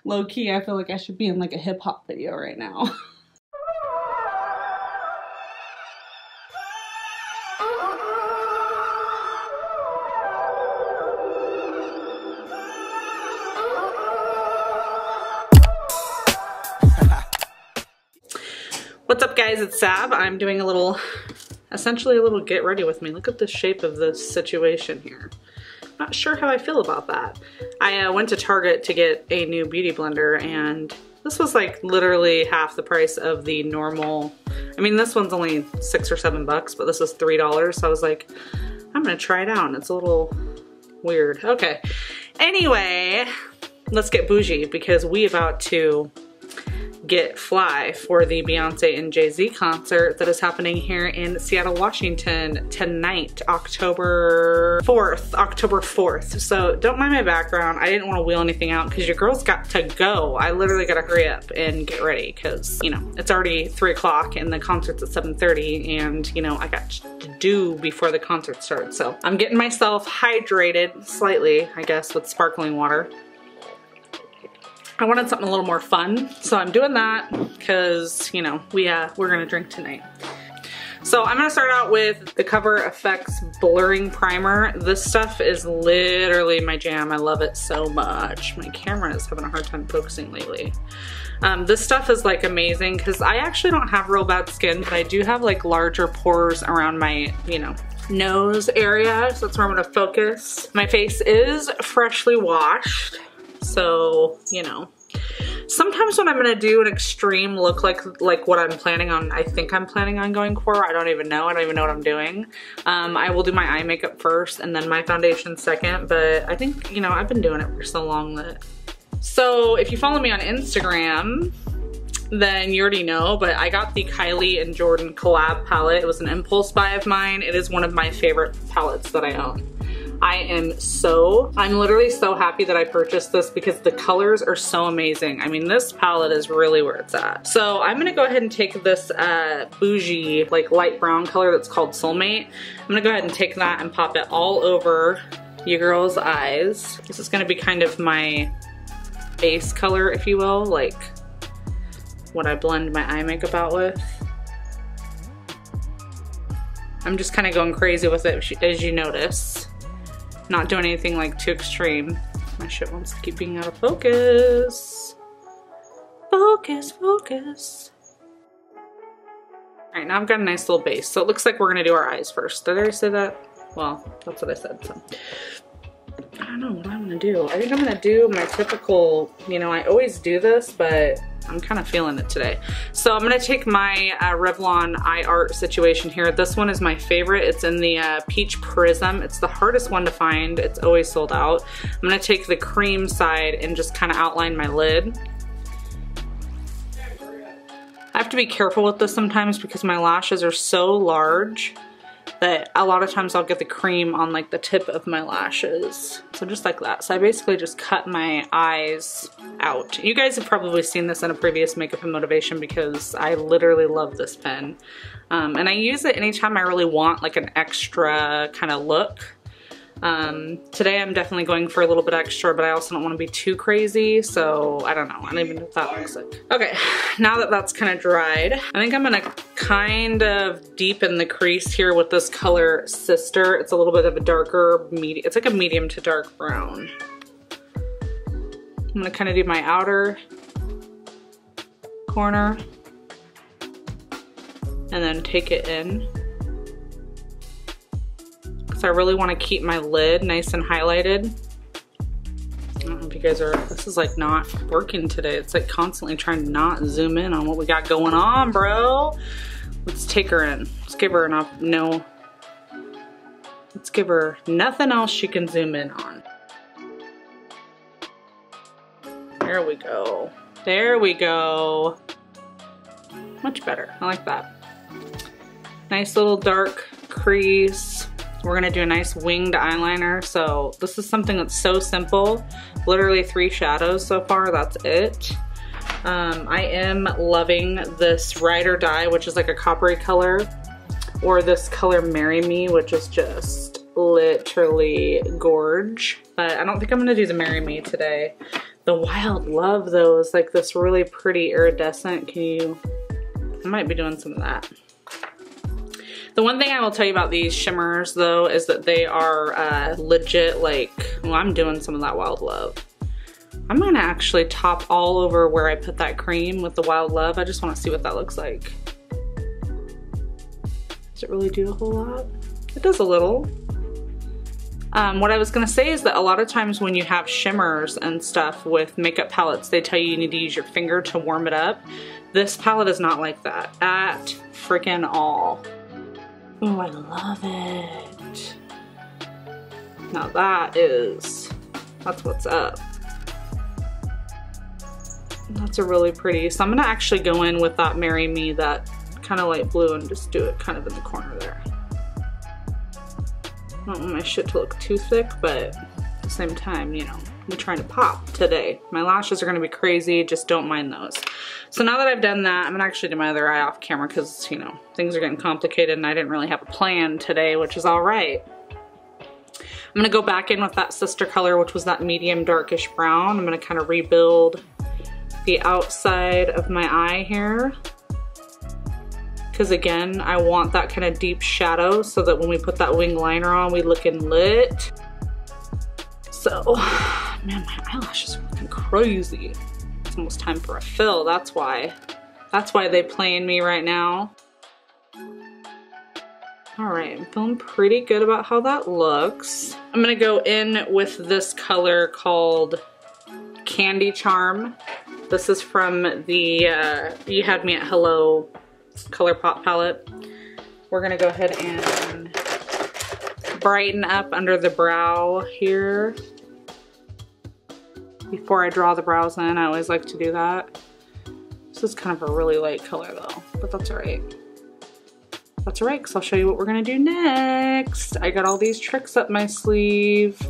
Low key, I feel like I should be in like a hip hop video right now. What's up guys, it's Sab. I'm doing a little, essentially a little get ready with me. Look at the shape of this situation here. Not sure how I feel about that. I went to Target to get a new beauty blender and this was like literally half the price of the normal. I mean, this one's only $6 or $7, but this is $3. So I was like, I'm gonna try it out and it's a little weird. Okay, anyway, let's get bougie because we about to get fly for the Beyonce and Jay-Z concert that is happening here in Seattle, Washington tonight, October 4th. So don't mind my background. I didn't want to wheel anything out because your girl's got to go. I literally got to hurry up and get ready because, you know, it's already 3 o'clock and the concert's at 7:30 and, you know, I got to do before the concert starts. So I'm getting myself hydrated slightly, I guess, with sparkling water. I wanted something a little more fun, so I'm doing that because, you know, we're gonna drink tonight. So I'm gonna start out with the Cover FX Blurring Primer. This stuff is literally my jam. I love it so much. My camera is having a hard time focusing lately. This stuff is like amazing because I actually don't have real bad skin, but I do have like larger pores around my, you know, nose area, so that's where I'm gonna focus. My face is freshly washed. So, you know, sometimes when I'm gonna do an extreme look like what I'm planning on, I think I'm planning on going for, I don't even know what I'm doing. I will do my eye makeup first and then my foundation second, but I think, you know, I've been doing it for so long that. So if you follow me on Instagram, then you already know, but I got the Kylie and Jordan collab palette. It was an impulse buy of mine. It is one of my favorite palettes that I own. I'm literally so happy that I purchased this because the colors are so amazing. I mean, this palette is really where it's at. So I'm gonna go ahead and take this bougie, like light brown color that's called Soulmate. I'm gonna go ahead and take that and pop it all over your girl's eyes. This is gonna be kind of my base color, if you will, like what I blend my eye makeup out with. I'm just kind of going crazy with it, as you notice. Not doing anything like too extreme. My shit wants to keep being out of focus. Focus, focus. All right, now I've got a nice little base. So it looks like we're gonna do our eyes first. Did I say that? Well, that's what I said, so. I don't know what I'm gonna do. I think I'm gonna do my typical, you know, I always do this, but I'm kind of feeling it today. So I'm gonna take my Revlon eye art situation here. This one is my favorite. It's in the Peach Prism. It's the hardest one to find. It's always sold out. I'm gonna take the cream side and just kind of outline my lid. I have to be careful with this sometimes because my lashes are so large that a lot of times I'll get the cream on like the tip of my lashes. So just like that. So I basically just cut my eyes out. You guys have probably seen this in a previous Makeup and Motivation because I literally love this pen. And I use it anytime I really want like an extra kind of look. Today I'm definitely going for a little bit extra, but I also don't want to be too crazy, so I don't know. I don't even know what that looks like. Okay, now that that's kind of dried, I think I'm gonna kind of deepen the crease here with this color Sister. It's a little bit of a darker, it's like a medium to dark brown. I'm gonna kind of do my outer corner and then take it in. I really want to keep my lid nice and highlighted. I don't know if you guys are, this is like not working today. It's like constantly trying to not zoom in on what we got going on, bro. Let's take her in. Let's give her enough, no. Let's give her nothing else she can zoom in on. There we go. There we go. Much better, I like that. Nice little dark crease. We're gonna do a nice winged eyeliner. So this is something that's so simple. Literally 3 shadows so far, that's it. I am loving this Ride or Die, which is like a coppery color, or this color Marry Me, which is just literally gorge. But I don't think I'm gonna do the Marry Me today. The Wild Love though is like this really pretty iridescent. I might be doing some of that. The one thing I will tell you about these shimmers though is that they are legit like, well, I'm doing some of that Wild Love. I'm gonna actually top all over where I put that cream with the Wild Love. I just wanna see what that looks like. Does it really do a whole lot? It does a little. What I was gonna say is that a lot of times when you have shimmers and stuff with makeup palettes, they tell you need to use your finger to warm it up. This palette is not like that at freaking all. Oh, I love it. Now that's what's up. That's a really pretty. So I'm gonna actually go in with that Marry Me, that kind of light blue, and just do it kind of in the corner there. I don't want my shit to look too thick, but at the same time, you know, I'm trying to pop today. My lashes are gonna be crazy, just don't mind those. So now that I've done that, I'm gonna actually do my other eye off camera because, you know, things are getting complicated and I didn't really have a plan today, which is all right. I'm gonna go back in with that sister color, which was that medium darkish brown. I'm gonna kind of rebuild the outside of my eye here. Because again, I want that kind of deep shadow so that when we put that wing liner on, we looking lit. So, man, my eyelashes are looking crazy. It's almost time for a fill, that's why. That's why they playing me right now. All right, I'm feeling pretty good about how that looks. I'm gonna go in with this color called Candy Charm. This is from the You Had Me at Hello ColourPop palette. We're gonna go ahead and brighten up under the brow here. Before I draw the brows in, I always like to do that. This is kind of a really light color though, but that's all right. That's all right, because I'll show you what we're gonna do next. I got all these tricks up my sleeve.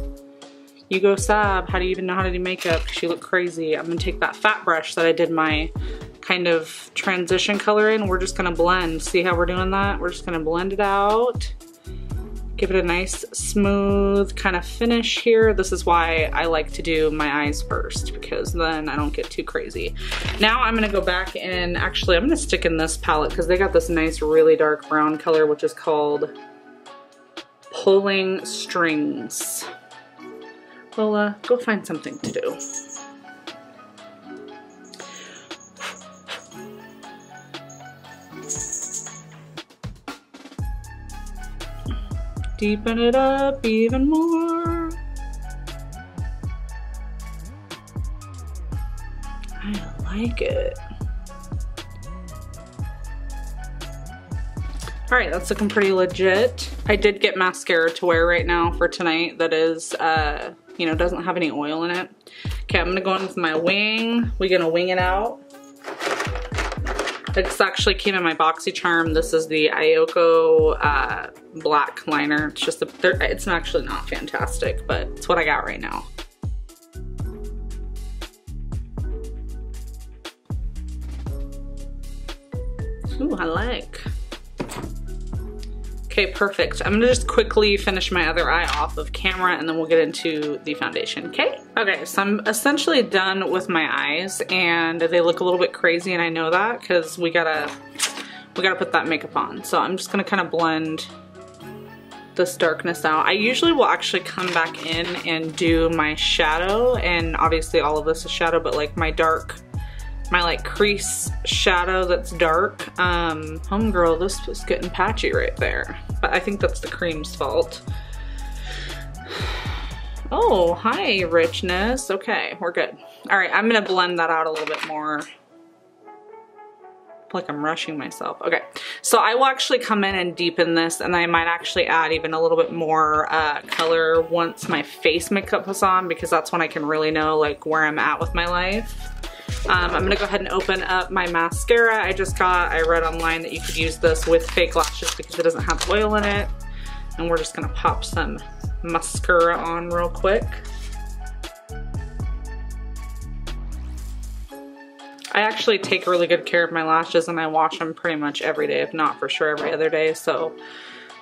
You go SAB, how do you even know how to do makeup? Because you look crazy. I'm gonna take that fat brush that I did my kind of transition color in. We're just gonna blend. See how we're doing that? We're just gonna blend it out. Give it a nice smooth kind of finish here. This is why I like to do my eyes first, because then I don't get too crazy. Now I'm gonna go back and actually I'm gonna stick in this palette because they got this nice really dark brown color, which is called Pulling Strings. Well, go find something to do. Deepen it up even more. I like it. All right, that's looking pretty legit. I did get mascara to wear right now for tonight that is, you know, doesn't have any oil in it. Okay, I'm gonna go in with my wing. We're gonna wing it out. This actually came in my BoxyCharm. This is the Ayoko black liner. It's just, it's actually not fantastic, but it's what I got right now. Ooh, I like. Okay, perfect. I'm gonna just quickly finish my other eye off of camera and then we'll get into the foundation, okay? Okay, so I'm essentially done with my eyes and they look a little bit crazy and I know that because we gotta put that makeup on. So I'm just gonna kind of blend this darkness out. I usually will actually come back in and do my shadow, and obviously all of this is shadow, but like my like crease shadow that's dark. Homegirl, this was getting patchy right there. But I think that's the cream's fault. Oh, hi, richness. Okay, we're good. All right, I'm gonna blend that out a little bit more. Like I'm rushing myself. Okay, so I will actually come in and deepen this, and I might actually add even a little bit more color once my face makeup is on, because that's when I can really know like where I'm at with my life. I'm gonna go ahead and open up my mascara I read online that you could use this with fake lashes because it doesn't have oil in it. And we're just gonna pop some mascara on real quick. I actually take really good care of my lashes and I wash them pretty much every day, if not for sure every other day. So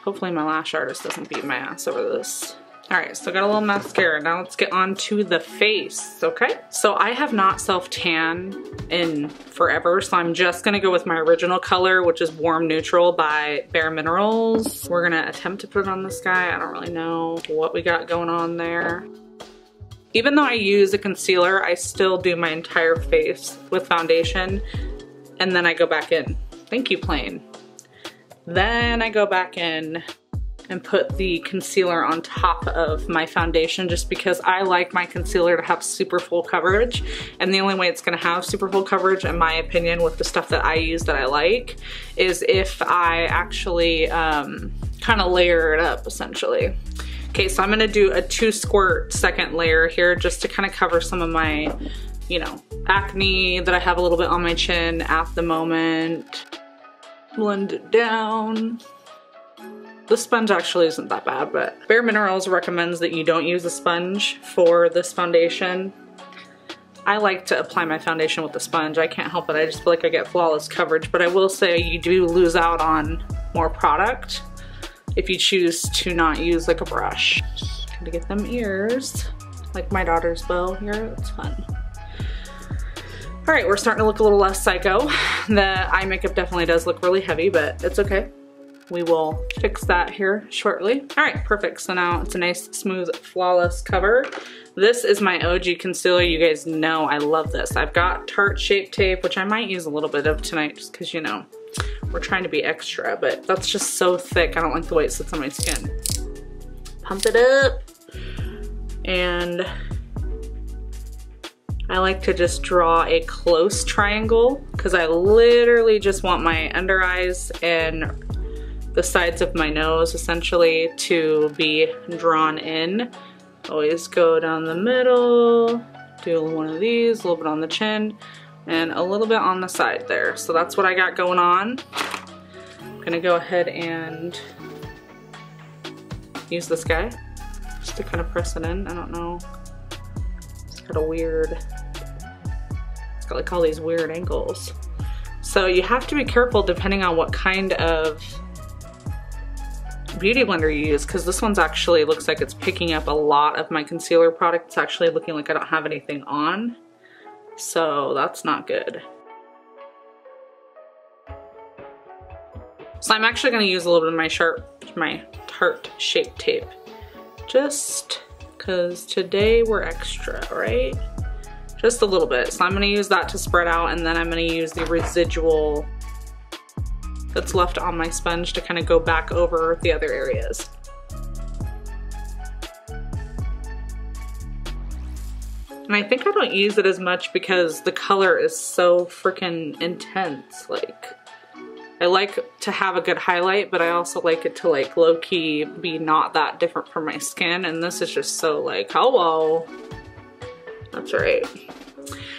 hopefully my lash artist doesn't beat my ass over this. All right, so I got a little mascara. Now let's get on to the face, okay? So I have not self-tan in forever, so I'm just gonna go with my original color, which is Warm Neutral by Bare Minerals. We're gonna attempt to put it on this guy. I don't really know what we got going on there. Even though I use a concealer, I still do my entire face with foundation, and then I go back in. Thank you, Plane. Then I go back in and put the concealer on top of my foundation just because I like my concealer to have super full coverage, and the only way it's gonna have super full coverage, in my opinion, with the stuff that I use that I like, is if I actually kind of layer it up, essentially. Okay, so I'm gonna do a 2 squirt second layer here just to kind of cover some of my, you know, acne that I have a little bit on my chin at the moment. Blend it down. The sponge actually isn't that bad, but Bare Minerals recommends that you don't use a sponge for this foundation. I like to apply my foundation with a sponge. I can't help it. I just feel like I get flawless coverage, but I will say you do lose out on more product if you choose to not use like a brush. Gotta get them ears, like my daughter's bow here. It's fun. All right, we're starting to look a little less psycho. The eye makeup definitely does look really heavy, but it's okay. We will fix that here shortly. All right, perfect. So now it's a nice, smooth, flawless cover. This is my OG concealer. You guys know I love this. I've got Tarte Shape Tape, which I might use a little bit of tonight just because, you know, we're trying to be extra, but that's just so thick. I don't like the way it sits on my skin. Pump it up. And I like to just draw a close triangle because I literally just want my under eyes and the sides of my nose essentially to be drawn in. Always go down the middle, do one of these, a little bit on the chin, and a little bit on the side there. So that's what I got going on. I'm gonna go ahead and use this guy just to kind of press it in. I don't know, it's got a weird, it's got like all these weird angles. So you have to be careful depending on what kind of beauty blender you use, because this one's actually looks like it's picking up a lot of my concealer product. It's actually looking like I don't have anything on, so that's not good. So I'm actually going to use a little bit of my Tarte Shape Tape, just because today we're extra, right? Just a little bit. So I'm going to use that to spread out, and then I'm going to use the residual that's left on my sponge to kind of go back over the other areas. And I think I don't use it as much because the color is so freaking intense. Like, I like to have a good highlight, but I also like it to like low-key be not that different from my skin, and this is just so like, hello. That's right.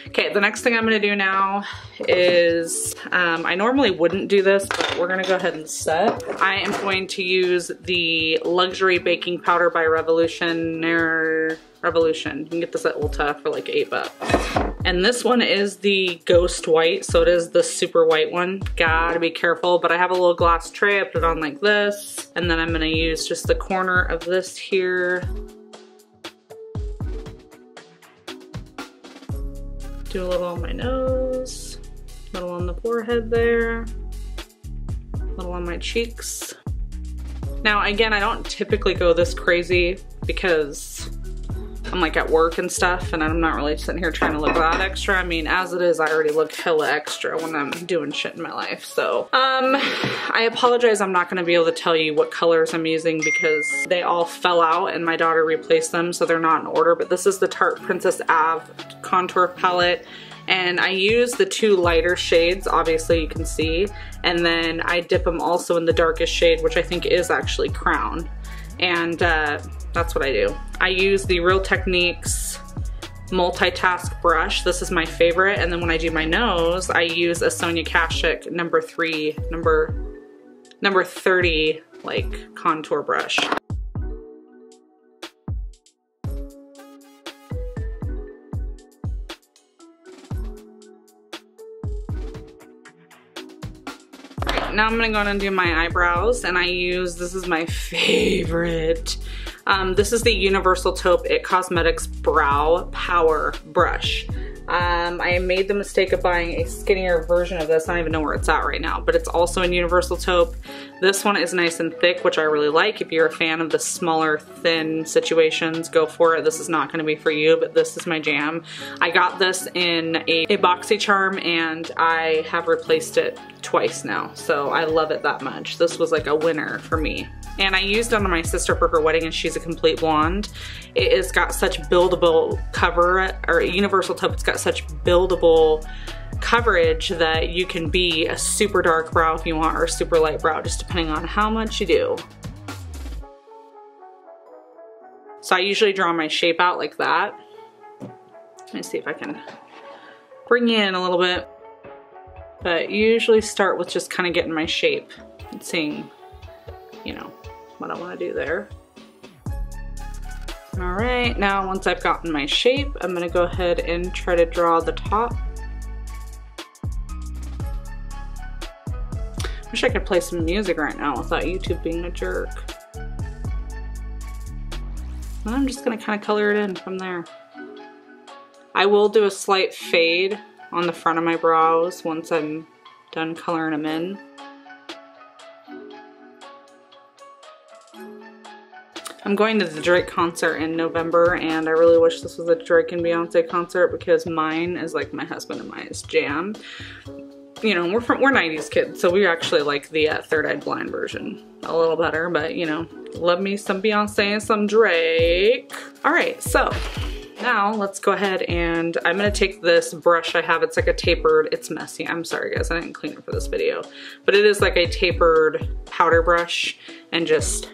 Okay, the next thing I'm gonna do now is, I normally wouldn't do this, but we're gonna go ahead and set. I am going to use the Luxury Baking Powder by Revolution. You can get this at Ulta for like $8. And this one is the Ghost White, so it is the super white one. Gotta be careful, but I have a little glass tray. I put it on like this, and then I'm gonna use just the corner of this here. Do a little on my nose, a little on the forehead there, a little on my cheeks. Now again, I don't typically go this crazy because I'm like at work and stuff, and I'm not really sitting here trying to look that extra. I mean, as it is, I already look hella extra when I'm doing shit in my life. So, I apologize, I'm not gonna be able to tell you what colors I'm using because they all fell out and my daughter replaced them, so they're not in order. But this is the Tarte Princess Ave contour palette, and I use the 2 lighter shades, obviously you can see, and then I dip them also in the darkest shade, which I think is actually Crown. And that's what I do. I use the Real Techniques multitask brush. This is my favorite. And then when I do my nose, I use a Sonia Kashuk number 30 like contour brush. Now I'm gonna go in and do my eyebrows, and I use, this is my favorite This is the Universal Taupe It Cosmetics Brow Power Brush. I made the mistake of buying a skinnier version of this. I don't even know where it's at right now, but it's also in Universal Taupe. This one is nice and thick, which I really like. If you're a fan of the smaller, thin situations, go for it. This is not gonna be for you, but this is my jam. I got this in a BoxyCharm and I have replaced it twice now, so I love it that much. This was like a winner for me. And I used it on my sister for her wedding and she's a complete blonde. It has got such buildable cover, or Universal Taupe, it's got such buildable coverage that you can be a super dark brow if you want, or a super light brow, just depending on how much you do. So I usually draw my shape out like that. Let me see if I can bring in a little bit. But usually start with just kind of getting my shape and seeing, you know, what I want to do there. All right, now once I've gotten my shape, I'm gonna go ahead and try to draw the top. Wish I could play some music right now without YouTube being a jerk. And I'm just gonna kind of color it in from there. I will do a slight fade on the front of my brows once I'm done coloring them in. I'm going to the Drake concert in November and I really wish this was a Drake and Beyonce concert because mine is like my husband and mine's jam. You know, we're 90s kids, so we actually like the Third Eye Blind version a little better, but you know, love me some Beyonce and some Drake. All right, so now let's go ahead and I'm gonna take this brush I have. It's like a tapered, it's messy, I'm sorry guys, I didn't clean it for this video, but it is like a tapered powder brush, and just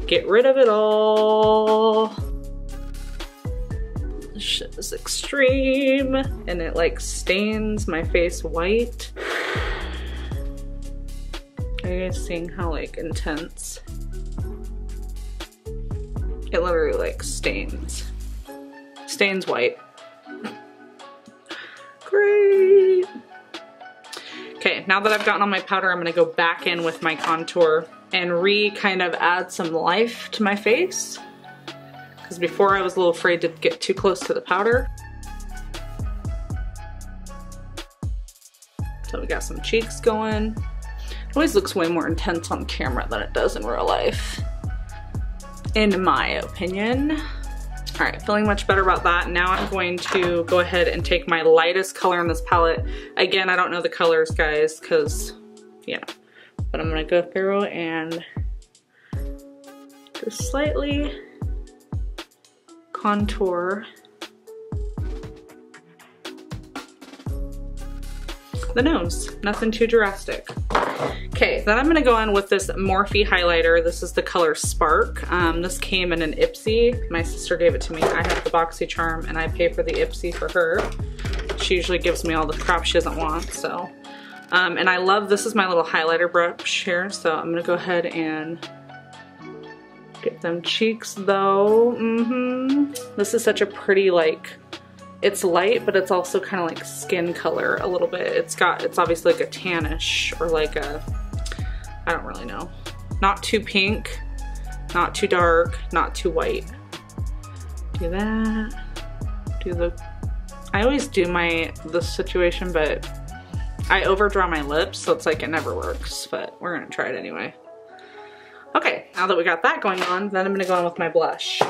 get rid of it all. This shit is extreme and it like stains my face white. Are you guys seeing how like intense? It literally like stains white. Great. Okay, now that I've gotten all my powder, I'm gonna go back in with my contour and kind of add some life to my face. Because before I was a little afraid to get too close to the powder. So we got some cheeks going. It always looks way more intense on camera than it does in real life, in my opinion. All right, feeling much better about that. Now I'm going to go ahead and take my lightest color in this palette. Again, I don't know the colors, guys, because, you know, but I'm gonna go through and just slightly contour the nose. Nothing too drastic. Okay, then I'm gonna go in with this Morphe highlighter. This is the color Spark. This came in an Ipsy. My sister gave it to me. I have the BoxyCharm and I pay for the Ipsy for her. She usually gives me all the crap she doesn't want, so. And I love, this is my little highlighter brush here, so I'm gonna go ahead and get them cheeks though. This is such a pretty, like, it's light, but it's also kind of like skin color a little bit. It's obviously like a tannish, or like a, I don't really know. Not too pink, not too dark, not too white. Do that, I always do this situation, but I overdraw my lips, so it's like it never works, but we're gonna try it anyway. Okay, now that we got that going on, then I'm gonna go on with my blush.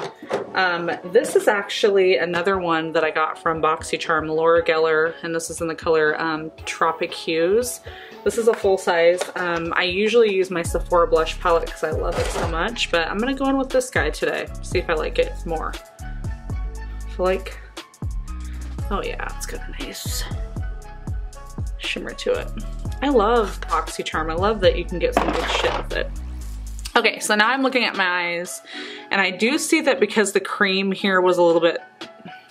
This is actually another one that I got from BoxyCharm, Laura Geller, and this is in the color Tropic Hues. This is a full size. I usually use my Sephora blush palette because I love it so much, but I'm gonna go in with this guy today, see if I like it more. I feel like, oh yeah, it's got a nice shimmer to it. I love BoxyCharm. I love that you can get some good shit with it. Okay, so now I'm looking at my eyes, and I do see that because the cream here was a little bit,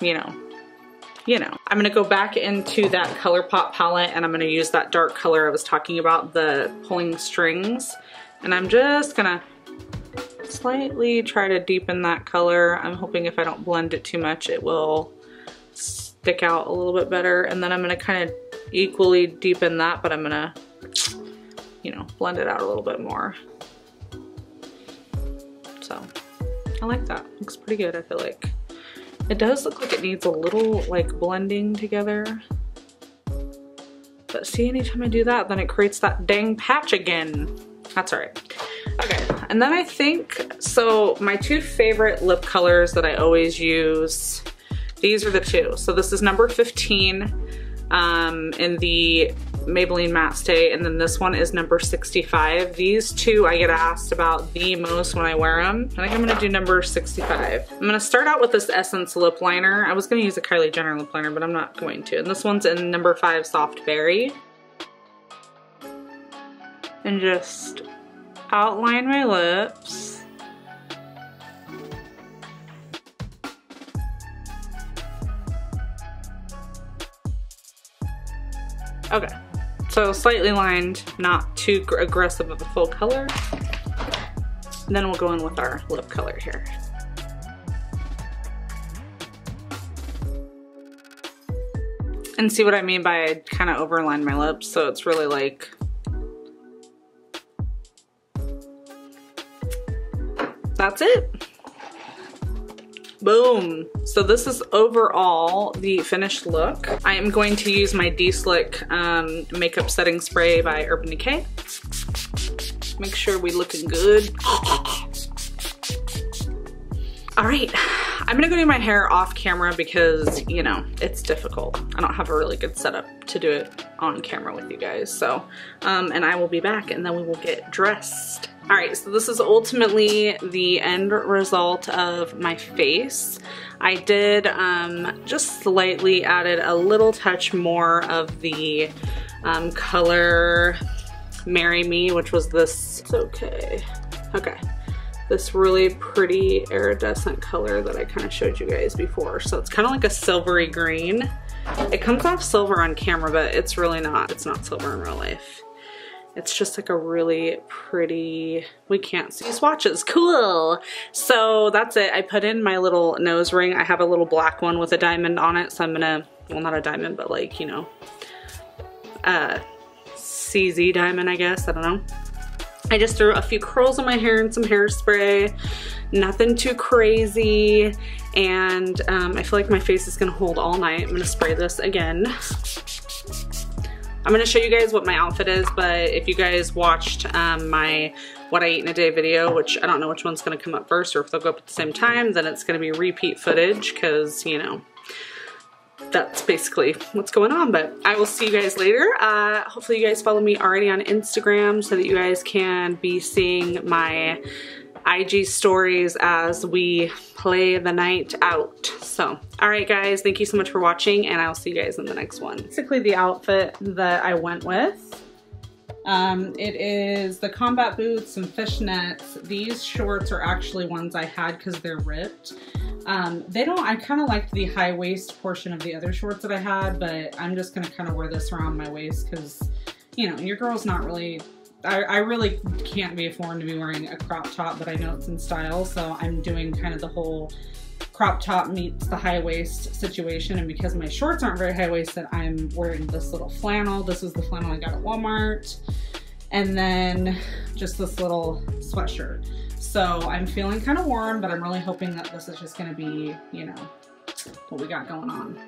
you know. I'm gonna go back into that ColourPop palette, and I'm gonna use that dark color I was talking about, the pulling strings, and I'm just gonna slightly try to deepen that color. I'm hoping if I don't blend it too much, it will stick out a little bit better, and then I'm gonna kind of equally deepen that, but I'm gonna, you know, blend it out a little bit more. So So I like that. Looks pretty good, I feel like. It does look like it needs a little like blending together. But see, anytime I do that, then it creates that dang patch again. That's all right. Okay, and then I think, so my two favorite lip colors that I always use, these are the two. So this is number 15 in the Maybelline Matte Stay, and then this one is number 65. These two I get asked about the most when I wear them. I think I'm gonna do number 65. I'm gonna start out with this Essence lip liner. I was gonna use a Kylie Jenner lip liner, but I'm not going to. And this one's in number 5 Soft Berry. And just outline my lips. Okay, so slightly lined, not too aggressive of a full color. And then we'll go in with our lip color here. And see what I mean by I kind of overline my lips, so it's really like, that's it. Boom. So this is overall the finished look. I am going to use my De-Slick makeup setting spray by Urban Decay. Make sure we looking good. All right, I'm gonna go do my hair off camera because, you know, it's difficult. I don't have a really good setup to do it on camera with you guys. So, and I will be back and then we will get dressed. All right, so this is ultimately the end result of my face. I did just slightly added a little touch more of the color Marry Me, which was this, it's okay. Okay. This really pretty iridescent color that I kind of showed you guys before. So it's kind of like a silvery green. It comes off silver on camera, but it's really not. It's not silver in real life. It's just like a really pretty, we can't see swatches, cool. So that's it. I put in my little nose ring. I have a little black one with a diamond on it. So I'm gonna, well, not a diamond, but like, you know, CZ diamond, I guess, I don't know. I just threw a few curls in my hair and some hairspray, nothing too crazy. And I feel like my face is gonna hold all night. I'm gonna spray this again. I'm gonna show you guys what my outfit is, but if you guys watched my what I eat in a day video, which I don't know which one's gonna come up first or if they'll go up at the same time, then it's gonna be repeat footage because, you know, that's basically what's going on. But I will see you guys later. Hopefully you guys follow me already on Instagram so that you guys can be seeing my IG stories as we play the night out. So, all right guys, thank you so much for watching and I'll see you guys in the next one. Basically the outfit that I went with. It is the combat boots and fishnets. These shorts are actually ones I had because they're ripped. I kind of liked the high waist portion of the other shorts that I had, but I'm just gonna kind of wear this around my waist because, you know, your girl's not really, I really can't be affording to be wearing a crop top, but I know it's in style, so I'm doing kind of the whole crop top meets the high waist situation. And because my shorts aren't very high waisted, I'm wearing this little flannel. This is the flannel I got at Walmart. And then just this little sweatshirt. So I'm feeling kind of warm, but I'm really hoping that this is just gonna be, you know, what we got going on.